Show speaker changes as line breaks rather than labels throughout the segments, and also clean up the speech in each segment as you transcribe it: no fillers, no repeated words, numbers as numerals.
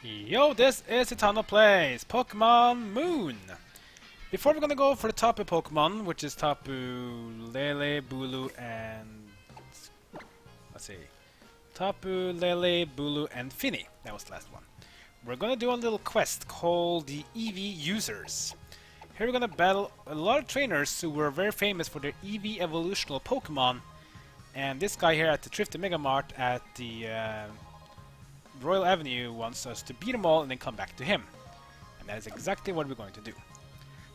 Yo, this is Hano Plays Pokemon Moon. Before we're gonna go for the Tapu Pokemon, which is Tapu, Lele, Bulu, and let's see, Tapu, Lele, Bulu, and Finny. That was the last one. We're gonna do a little quest called the Eevee Users. Here we're gonna battle a lot of trainers who were very famous for their Eevee evolutional Pokemon, and this guy here at the Thrifty Megamart at the Royal Avenue wants us to beat them all and then come back to him. And that is exactly what we're going to do.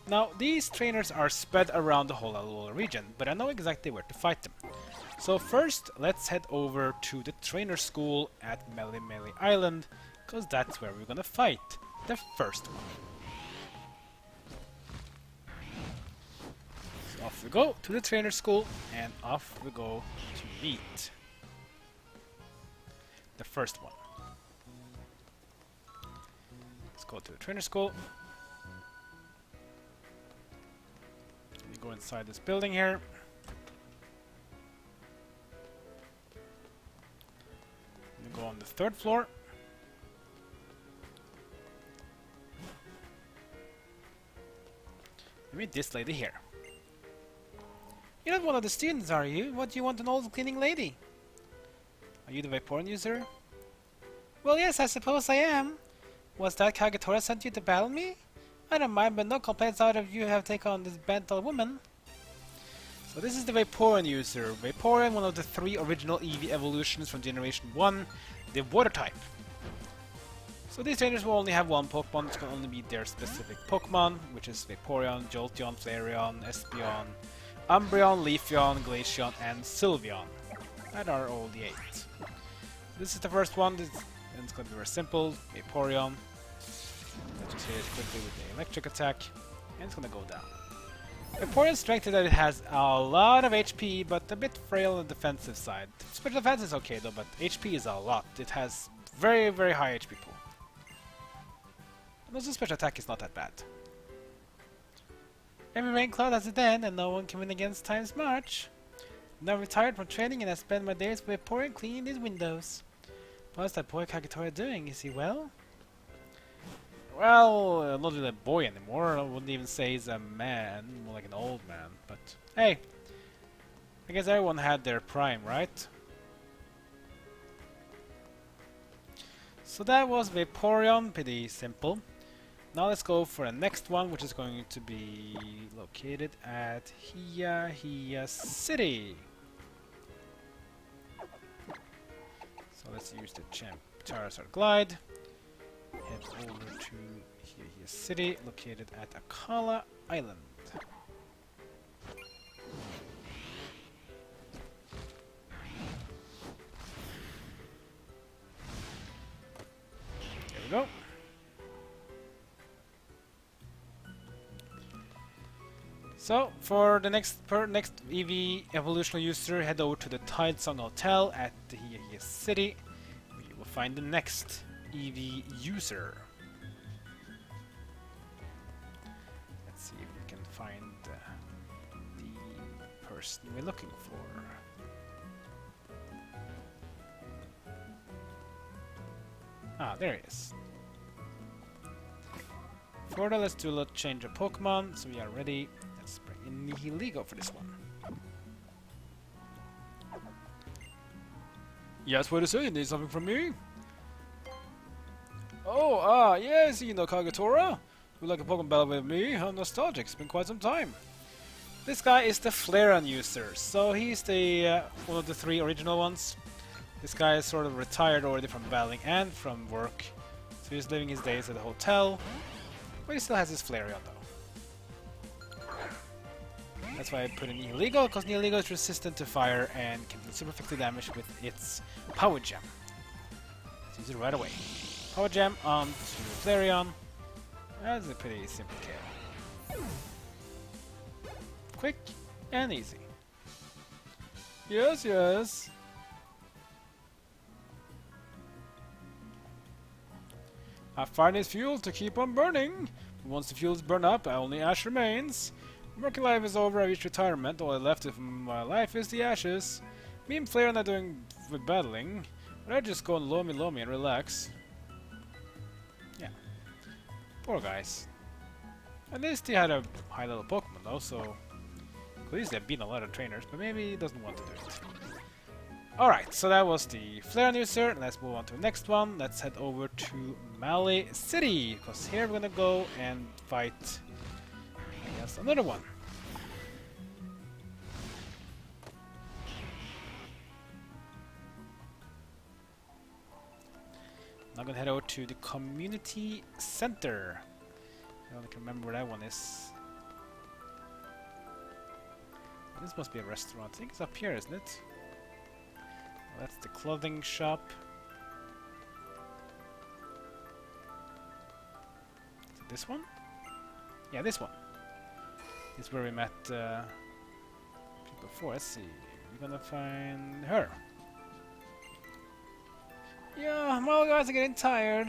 Now, these trainers are spread around the whole Hau'oli region, but I know exactly where to fight them. So first, let's head over to the trainer school at Malie Island, because that's where we're gonna fight the first one. So off we go to the trainer school, and off we go to meet the first one. Go to the trainer school. We go inside this building here. We go on the third floor. We meet this lady here. You're not one of the students, are you? What do you want, an old cleaning lady? Are you the Vaporeon user? Well, yes, I suppose I am. Was that Kagatora sent you to battle me? I don't mind, but no complaints out of you have taken on this bent old woman. So this is the Vaporeon user. Vaporeon, one of the 3 original Eevee evolutions from Generation 1, the Water type. So these trainers will only have one Pokemon, it's going to only be their specific Pokemon, which is Vaporeon, Jolteon, Flareon, Espeon, Umbreon, Leafeon, Glaceon, and Sylveon. That are all the 8. This is the first one. And it's going to be very simple. Vaporeon. Let's just hit it quickly with the electric attack. And it's going to go down. Vaporeon's strength is that it has a lot of HP, but a bit frail on the defensive side. Special defense is okay though, but HP is a lot. It has very, very high HP pool. And also special attack is not that bad. Every rain cloud has a den, and no one can win against Time's March. I'm now retired from training and I spend my days with Vaporeon cleaning these windows. What's that boy Kagatora doing? Is he well? Well, not really a boy anymore. I wouldn't even say he's a man, more like an old man. But hey, I guess everyone had their prime, right? So that was Vaporeon, pretty simple. Now let's go for the next one, which is going to be located at Heahea City. So let's use the Charizard Glide. Head over to Heahea City, located at Akala Island. There we go. So for the next Eevee evolutional user, head over to the Tidesong Hotel at the Heahea City, where you will find the next Eevee user. Let's see if we can find the person we're looking for. Ah, there he is. For that, let's do a little change of Pokemon, so we are ready. Let's bring in Heahea for this one. Yes, what is it? You need something from me? Oh, yes, you know Kagatora. Would like a Pokemon battle with me? How nostalgic, it's been quite some time. This guy is the Flareon user, so he's the one of the 3 original ones. This guy is sort of retired already from battling and from work, so he's living his days at the hotel, but he still has his Flareon though. That's why I put in Heahea, because Heahea is resistant to fire and can deal super effective damage with its Power Gem. Let's use it right away. Power Gem on to Flareon. That's a pretty simple kill. Quick and easy. Yes, yes. I find this fuel to keep on burning. Once the fuels burn up, only ash remains. Working life is over, I reached retirement. All I left of my life is the ashes. Me and Flareon are doing with battling, but I just go and low me and relax. Poor guys. At least he had a high level Pokemon though, so at least they've beaten a lot of trainers, but maybe he doesn't want to do it. Alright, so that was the Flareon user. Let's move on to the next one. Let's head over to Malie City, because here we're gonna go and fight against another one. Now I'm gonna head over to the community center. I don't can remember where that one is. This must be a restaurant. I think it's up here, isn't it? Well, that's the clothing shop. Is it this one? Yeah, this one. This is where we met people before. Let's see. We're gonna find her. Yeah, well, guys are getting tired.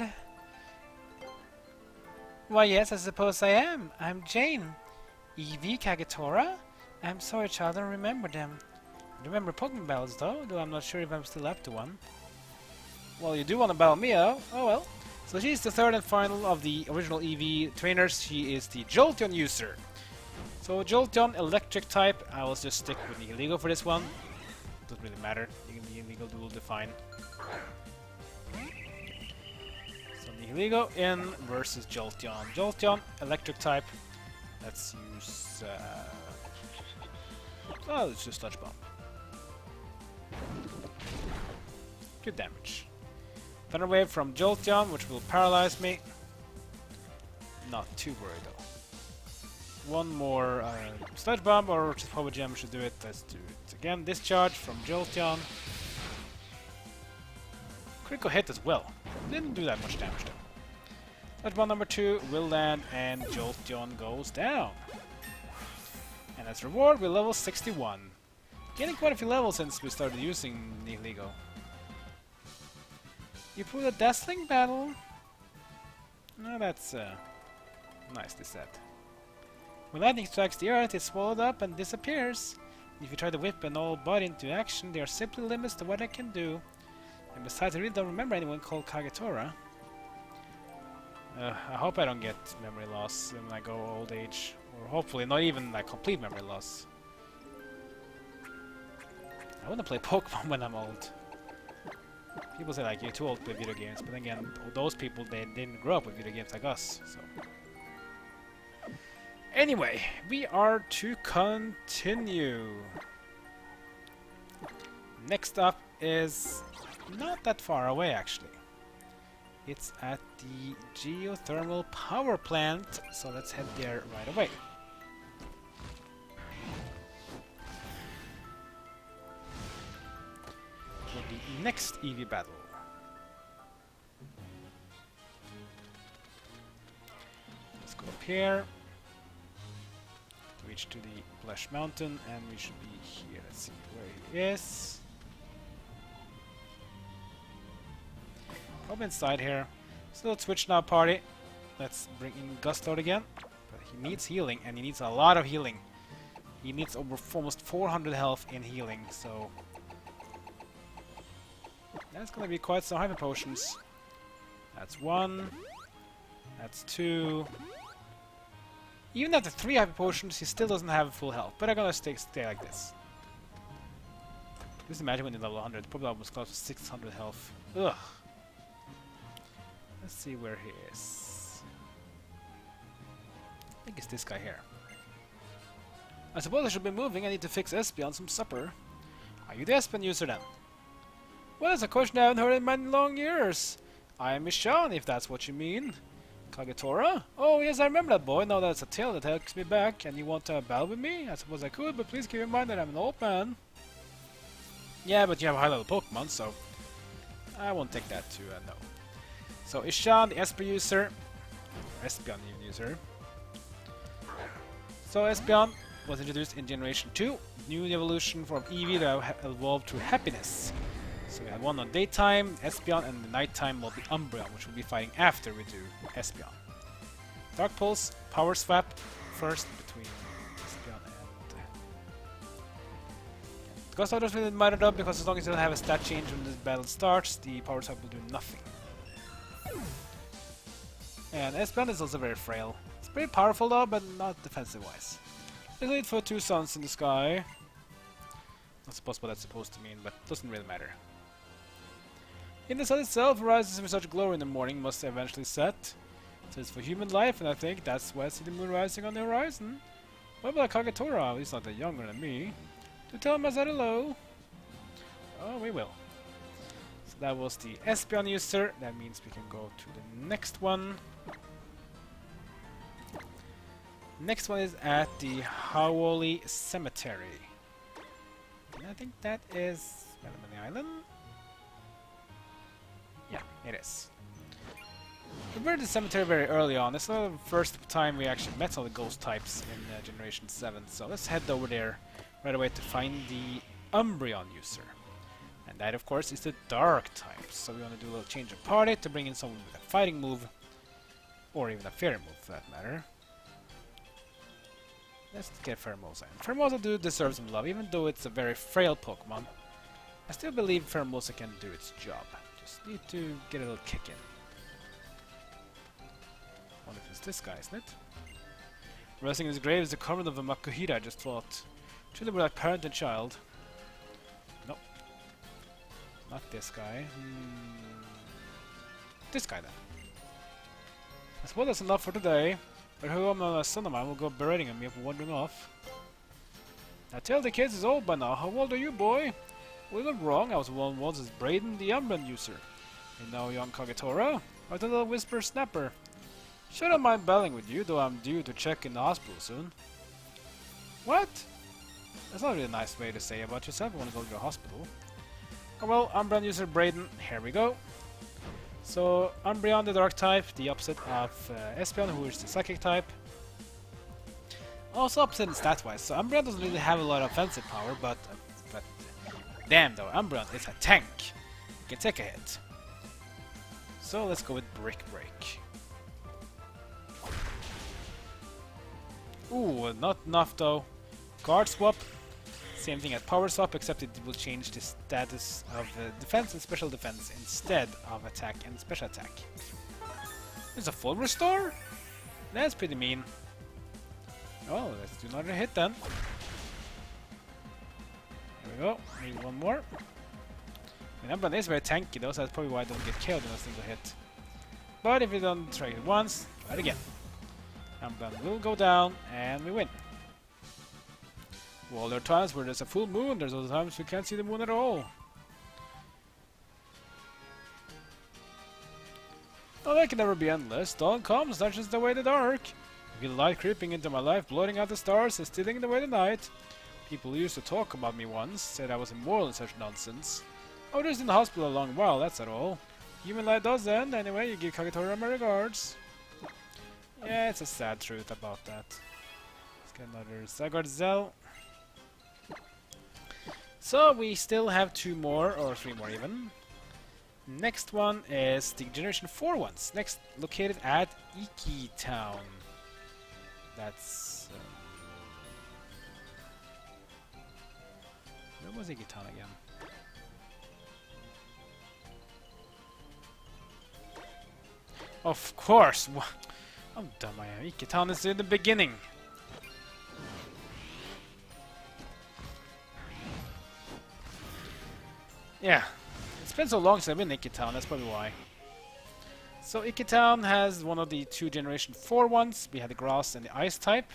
Why, yes, I suppose I am. I'm Jane. Eevee, Kagetora? I'm sorry, child, I don't remember them. I remember Pokemon battles, though I'm not sure if I'm still up to one. Well, you do want to battle me, oh? Oh well. So she's the third and final of the original Eevee trainers. She is the Jolteon user. So Jolteon, electric type. I will just stick with Nihilego for this one. Doesn't really matter. Nihilego will define. So Nihilego in versus Jolteon. Jolteon, electric type. Let's use... oh, let's just Touch Bomb. Good damage. Thunder Wave from Jolteon, which will paralyze me. Not too worried though. One more Sludge Bomb or just Power Gem should do it. Let's do it again. Discharge from Jolteon. Critical hit as well. Didn't do that much damage though. Sludge Bomb number 2 will land and Jolteon goes down. And as reward, we're level 61. Getting quite a few levels since we started using Nihilego. You put a dazzling battle. No, that's nicely said. When lightning strikes the earth, it's swallowed up and disappears. If you try to whip an old body into action, there are simply limits to what I can do. And besides, I really don't remember anyone called Kagetora. I hope I don't get memory loss when I go old age. Or hopefully not even like complete memory loss. I want to play Pokemon when I'm old. People say like you're too old to play video games, but then again, those people they didn't grow up with video games like us. So anyway, we are to continue. Next up is not that far away actually. It's at the Geothermal power plant, so let's head there right away. For the next Eevee battle. Let's go up here. Reach to the Flash Mountain, and we should be here. Let's see where he is. Probably inside here. So let's switch now, party. Let's bring in Gustoad again. But he needs healing, and he needs a lot of healing. He needs over almost 400 health in healing, so that's gonna be quite some hyper potions. That's 1. That's 2. Even after 3 hyper potions, he still doesn't have full health. But I'm gonna stay like this. Just imagine when he's level 100, probably almost close to 600 health. Ugh. Let's see where he is. I think it's this guy here. I suppose I should be moving. I need to fix Espeon some supper. Are you the Espeon user then? Well, that's a question I haven't heard in many long years. I am Ishaan, if that's what you mean. Kagetora? Oh yes, I remember that boy. Now that's a tale that takes me back. And you want to battle with me? I suppose I could, but please keep in mind that I'm an old man. Yeah, but you have a high level Pokemon, so I won't take that to no. So Ishaan, the Espeon user, Espeon user. So Espeon was introduced in Generation 2, new evolution from Eevee that evolved through happiness. So we have one on daytime, Espeon, and the nighttime will be Umbreon, which we'll be fighting after we do Espeon. Dark Pulse, Power Swap first between Espeon and Gustoad doesn't really matter though, because as long as you don't have a stat change when the battle starts, the Power Swap will do nothing. And Espeon is also very frail. It's pretty powerful though, but not defensive-wise. They lead for 2 suns in the sky. Not supposed what that's supposed to mean, but doesn't really matter. In the sun itself, rises with such glory in the morning must eventually set. So it's for human life, and I think that's why I see the moon rising on the horizon. What about Kagatora? He's not that younger than me. To tell him I said hello. Oh, we will. So that was the Espeon user. That means we can go to the next one. Next one is at the Hau'oli Cemetery. And I think that is Malie Island. Yeah, it is. We were at the cemetery very early on. This is not the first time we actually met all the ghost types in Generation 7. So let's head over there right away to find the Umbreon user. And that, of course, is the dark type. So we want to do a little change of party to bring in someone with a fighting move. Or even a fairy move, for that matter. Let's get Pheromosa. Pheromosa do deserve some love, even though it's a very frail Pokemon. I still believe Pheromosa can do its job. Just need to get a little kick in. Wonder if it's this guy, isn't it? Resting in his grave is the cover of a Makuhita, I just thought. Truly were like parent and child. Nope. Not this guy. This guy then. I suppose that's enough for today. But who am I, a son of mine, will go berating at me for wandering off. Now tell the kids he's old by now. How old are you, boy? We went wrong. I was one once as Braiden, the Umbreon user. And now young Kagatora, or the little whisper snapper. Should I mind battling with you, though I'm due to check in the hospital soon. What? That's not really a nice way to say about yourself when you go to the hospital. Oh well, Umbreon user Braiden, here we go. So, Umbreon, the dark type, the opposite of Espeon, who is the psychic type. Also opposite in stat-wise, so Umbreon doesn't really have a lot of offensive power, but damn though, Umbreon is a tank. He can take a hit. So let's go with Brick Break. Ooh, not enough though. Guard Swap. Same thing as Power Swap, except it will change the status of defense and special defense instead of attack and special attack. There's a full restore? That's pretty mean. Oh, let's do another hit then. There we go. Need one more. And Umbreon is very tanky though, so that's probably why I don't get killed in a single hit. But if you don't try it once, try it again. Umbreon will go down, and we win. Well, there are times where there's a full moon, there's other times we can't see the moon at all. Oh, that can never be endless. Dawn comes, that's just the way the dark. I feel light creeping into my life, blotting out the stars and stealing away the night. People used to talk about me once, said I was immoral and such nonsense. I was just in the hospital a long while, that's at all. Human life does end, anyway, you give Kagatora my regards. Yeah, it's a sad truth about that. Let's get another Zagarzel. So we still have 2 more, or 3 more even. Next one is the Generation 4 ones. Next, located at Iki Town. That's... where was Iki Town again? Of course! I'm dumb I am. Iki Town is in the beginning. Yeah, it's been so long since I've been in Iki Town, that's probably why. So Iki Town has one of the 2 Generation 4 ones. We had the grass and the ice type.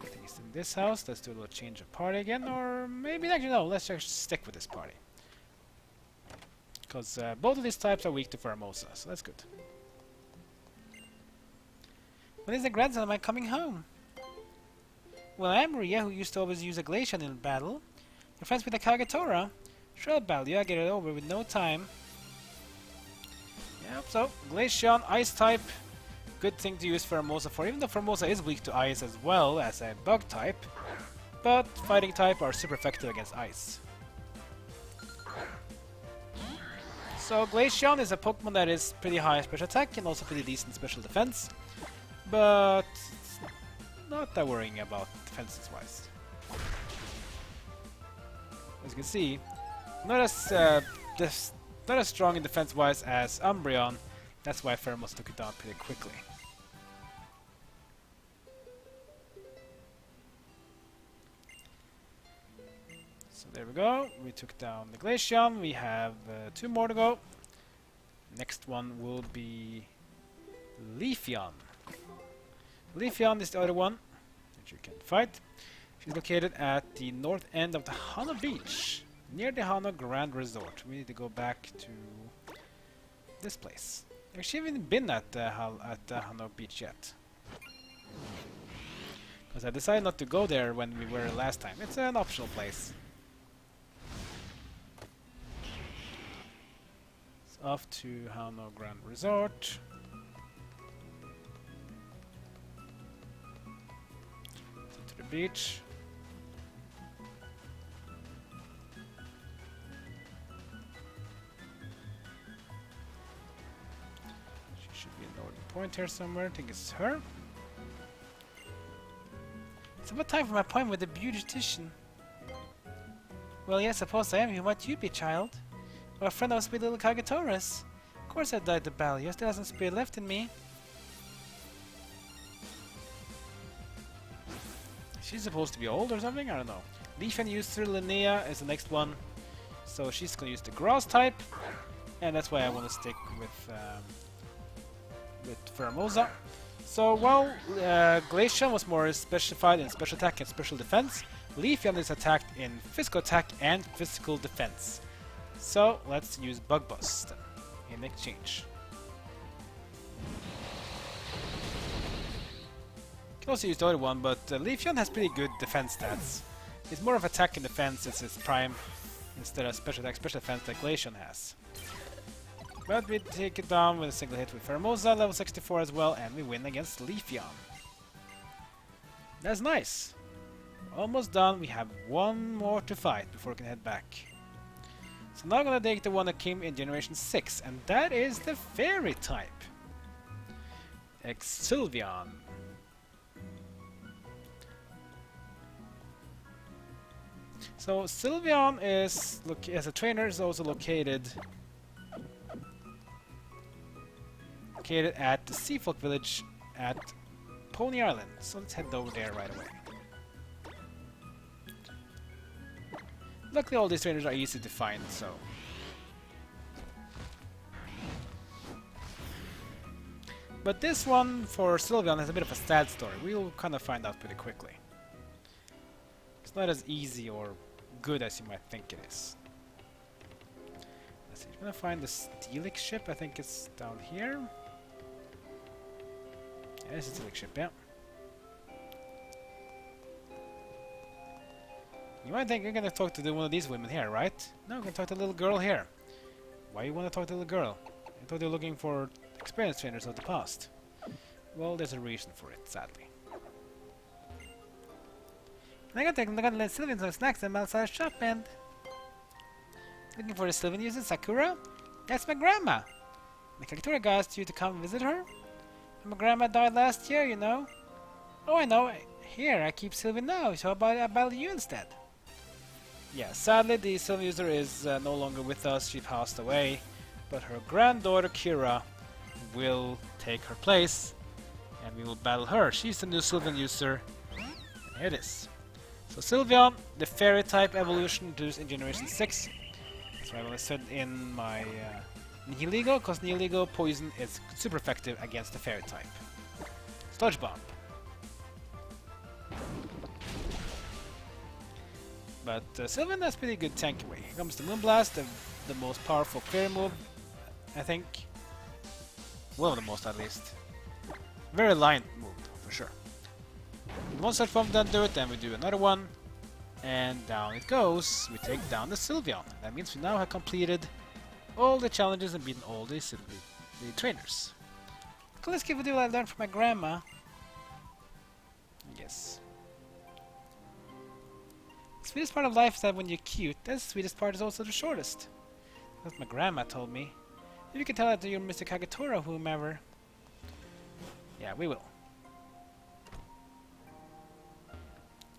I think it's in this house. Let's do a little change of party again, or maybe actually no, let's just stick with this party. Because both of these types are weak to Pheromosa, so that's good. When is the grandson of mine coming home? Well, I'm Maria, who used to always use a Glaceon in battle. You're friends with a Kagatora? Sure, Baldia, I get it over with no time. Yep, so Glaceon, Ice type. Good thing to use Pheromosa for, even though Pheromosa is weak to Ice as well as a Bug type. But Fighting type are super effective against Ice. So Glaceon is a Pokemon that is pretty high special attack and also pretty decent special defense. But not that worrying about defenses wise. As you can see, not as strong in defense wise as Umbreon. That's why Pheromosa took it down pretty quickly. So there we go. We took down the Glaceon. We have 2 more to go. Next one will be Leafeon. Leafeon is the other one that you can fight. She's located at the north end of the Hano Beach, near the Hano Grand Resort. We need to go back to this place. Actually, I haven't been at Hano Beach yet, because I decided not to go there when we were last time. It's an optional place. It's off to Hano Grand Resort. To the beach. Point here somewhere. I think it's her. It's about time for my appointment with the beautician. Well, yes, suppose I am. Who might you be, child? Well, a friend of sweet little Kagetora's. Of course I died the battle. You still have some spirit left in me. She's supposed to be old or something? I don't know. Leafeon user Linnea is the next one. So she's gonna use the grass type. And that's why I want to stick with Pheromosa. So while Glaceon was more specified in special attack and special defense, Leafeon is attacked in physical attack and physical defense. So let's use Bug Bust in exchange. You can also use the other one, but Leafeon has pretty good defense stats. It's more of attack and defense since it's prime instead of special attack, special defense like Glaceon has. But we take it down with a single hit with Pheromosa, level 64 as well, and we win against Leafeon. That's nice. Almost done. We have one more to fight before we can head back. So now I'm gonna take the one that came in Generation 6, and that is the Fairy type. Sylveon. So Sylveon is, as a trainer, is also located at the Seafolk Village at Poni Island. So let's head over there right away. Luckily all these trainers are easy to find, so... But this one for Sylveon has a bit of a sad story. We'll kind of find out pretty quickly. It's not as easy or good as you might think it is. Let's see, I'm gonna find the Steelix ship. I think it's down here. Yeah, it's a Steelix ship, yeah. You might think you're gonna talk to one of these women here, right? No, I'm gonna talk to the little girl here. Why you wanna talk to the little girl? I thought you were looking for experienced trainers of the past. Well, there's a reason for it, sadly. I gotta let Sylveon some snacks and outside shop and... Looking for the Sylveon user, Sakura? That's my grandma! The Kagetora guy asked you to come visit her? My grandma died last year, you know. Oh, I know. Here, I keep Sylveon now, so how about I battle you instead? Yeah, sadly the Sylveon user is no longer with us, she passed away. But her granddaughter Kira will take her place, and we will battle her. She's the new Sylveon user. And here it is. So Sylveon, the Fairy type evolution introduced in Generation 6. That's why I want to set in my Nihilego, because Nihilego poison is super effective against the Fairy type. Sludge Bomb. But Sylveon has pretty good tank away. Here comes the Moonblast, the most powerful fairy move, I think. One of the most, at least. Very aligned move, for sure. One such bomb doesn't do it, then we do another one. And down it goes. We take down the Sylveon. That means we now have completed all the challenges and beaten all the trainers. Okay, let's give a deal I learned from my grandma. Yes. The sweetest part of life is that when you're cute, the sweetest part is also the shortest. That's what my grandma told me. If you can tell that to your Mr. Kagetora or whomever. Yeah, we will.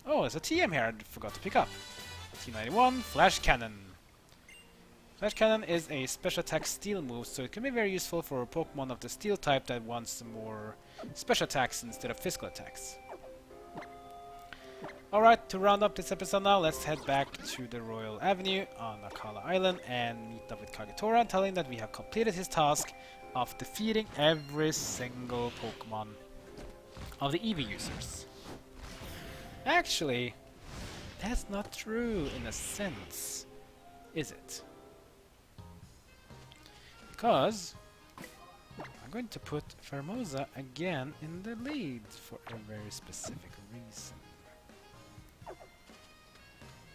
Oh, there's a TM here I forgot to pick up. T91, Flash Cannon. Flash Cannon is a special attack steel move, so it can be very useful for a Pokemon of the steel type that wants some more special attacks instead of physical attacks. Alright, to round up this episode now, let's head back to the Royal Avenue on Akala Island and meet up with Kagetora, telling that we have completed his task of defeating every single Pokemon of the Eevee users. Actually, that's not true in a sense, is it? Because I'm going to put Pheromosa again in the lead for a very specific reason.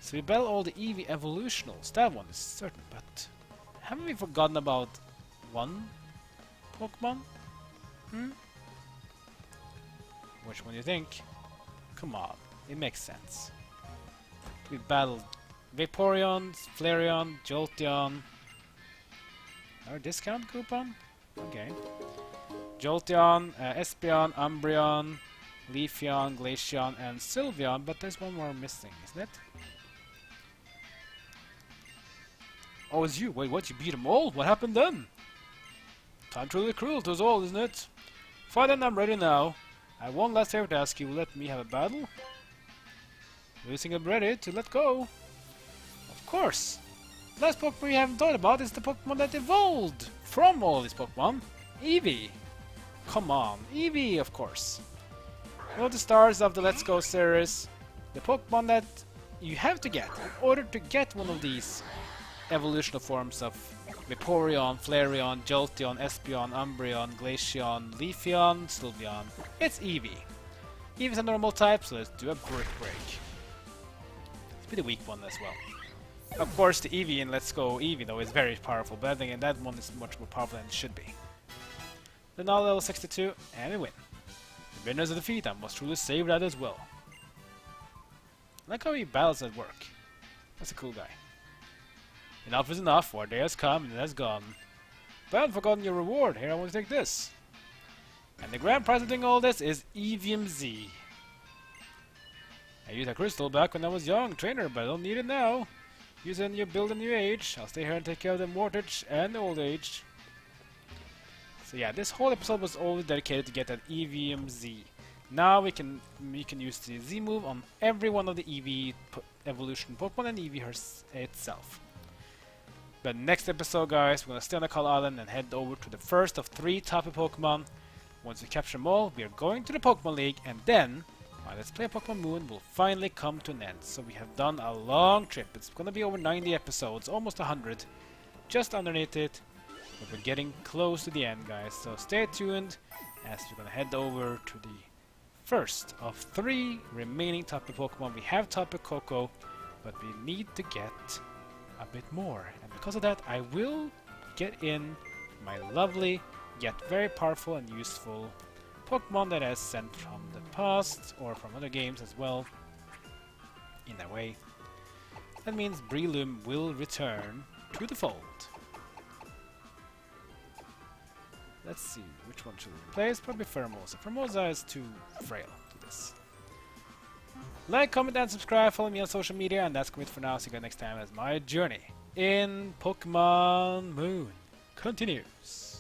So we battle all the Eevee evolutionals, that one is certain, but haven't we forgotten about one Pokemon? Which one do you think? Come on, it makes sense. We battled Vaporeon, Flareon, Jolteon. Our discount coupon? Okay. Jolteon, Espeon, Umbreon, Leafeon, Glaceon, and Sylveon, but there's one more missing, isn't it? Oh, it's you. Wait, what? You beat them all? What happened then? Time truly cruel to us all, isn't it? Fine then, I'm ready now. I have one last favor to ask you. Will let me have a battle? Losing I'm ready to let go. Of course. The last Pokemon we haven't thought about is the Pokemon that evolved from all these Pokemon. Eevee. Come on, Eevee, of course. One of the stars of the Let's Go series. The Pokemon that you have to get in order to get one of these evolutional forms of Vaporeon, Flareon, Jolteon, Espeon, Umbreon, Glaceon, Leafeon, Sylveon. It's Eevee. Eevee's a normal type, so let's do a Brick Break. Let's be the weak one as well. Of course, the Eevee in Let's Go Eevee though is very powerful, but I think that one is much more powerful than it should be. Then now level 62, and we win. The winner's a defeat, I must truly save that as well. I like how he battles at work. That's a cool guy. Enough is enough, our day has come and it has gone. But I haven't forgotten your reward, here I want to take this. And the grand prize of doing all this is Eevium Z. I used that crystal back when I was young, trainer, but I don't need it now. Use it when you build a new age. I'll stay here and take care of the mortgage and the old age. So yeah, this whole episode was only dedicated to get that Eevium Z. Now we can use the Z move on every one of the Eevee evolution Pokemon and Eevee itself. But next episode, guys, we're gonna stay on the Akala Island and head over to the first of 3 Tapu Pokemon. Once we capture them all, we are going to the Pokemon League, and then my Let's Play Pokemon Moon will finally come to an end. So we have done a long trip. It's gonna be over 90 episodes, almost 100, just underneath it. But we're getting close to the end, guys. So stay tuned as we're gonna head over to the first of 3 remaining Tapu Pokemon. We have Tapu Koko, but we need to get a bit more, and because of that I will get in my lovely yet very powerful and useful Pokemon that I sent from the past or from other games as well. In a way, that means Breloom will return to the fold. Let's see, which one should we replace? Probably Pheromosa. Pheromosa is too frail to this. Like, comment, and subscribe. Follow me on social media, and that's it for now. See you guys next time as my journey in Pokemon Moon continues.